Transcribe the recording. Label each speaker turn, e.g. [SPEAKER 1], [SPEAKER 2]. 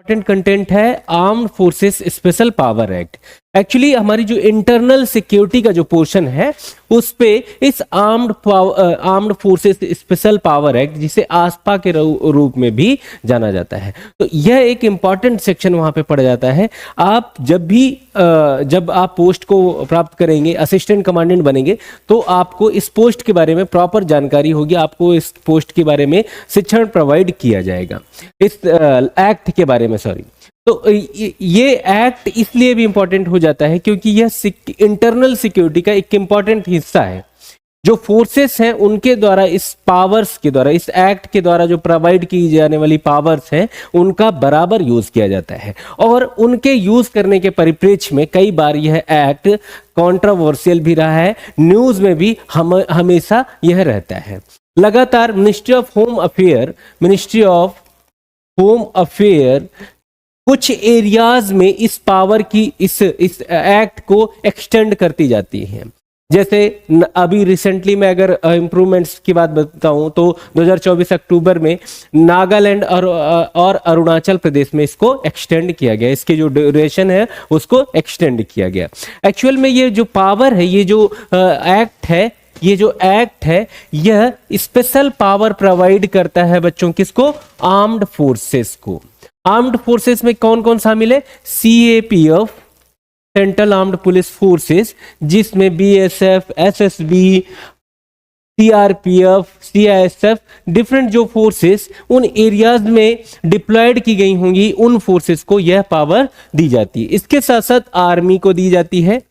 [SPEAKER 1] Important content है armed forces special power act. Actually हमारी जो इंटरनल सिक्योरिटी का जो पोर्शन है उस पे इस armed forces special power act, जिसे आस्पा के रूप में भी जाना जाता है, तो यह एक इंपॉर्टेंट सेक्शन वहां पे पड़ जाता है। आप जब आप पोस्ट को प्राप्त करेंगे, असिस्टेंट कमांडेंट बनेंगे, तो आपको इस पोस्ट के बारे में प्रॉपर जानकारी होगी, आपको इस पोस्ट के बारे में शिक्षण प्रोवाइड किया जाएगा, इस एक्ट के बारे में, सॉरी। तो ये एक्ट इसलिए भी इंपॉर्टेंट हो जाता है क्योंकि यह इंटरनल सिक्योरिटी का एक इंपॉर्टेंट हिस्सा है। जो फोर्सेस हैं उनके द्वारा, इस पावर्स के द्वारा, इस एक्ट के द्वारा जो प्रोवाइड की जाने वाली पावर्स हैं उनका बराबर यूज किया जाता है, और उनके यूज करने के परिप्रेक्ष्य में कई बार यह एक्ट कंट्रोवर्शियल भी रहा है, न्यूज में भी हमेशा यह रहता है। लगातार मिनिस्ट्री ऑफ होम अफेयर कुछ एरियाज में इस पावर की, इस एक्ट को एक्सटेंड करती जाती है। जैसे अभी रिसेंटली मैं अगर इम्प्रूवमेंट्स की बात बताऊं तो 2024 अक्टूबर में नागालैंड और अरुणाचल प्रदेश में इसको एक्सटेंड किया गया, इसके जो ड्यूरेशन है उसको एक्सटेंड किया गया। एक्चुअल में ये जो पावर है, ये जो एक्ट है, यह स्पेशल पावर प्रोवाइड करता है बच्चों, किसको? आर्म्ड फोर्सेस को। आर्म्ड फोर्सेस में कौन कौन शामिल है? CAPF, central armed police forces, जिसमें BSF, SSB, CRPF, CISF, different जो फोर्सेस उन एरियाज में डिप्लॉयड की गई होंगी, उन फोर्सेस को यह पावर दी जाती है। इसके साथ साथ आर्मी को दी जाती है,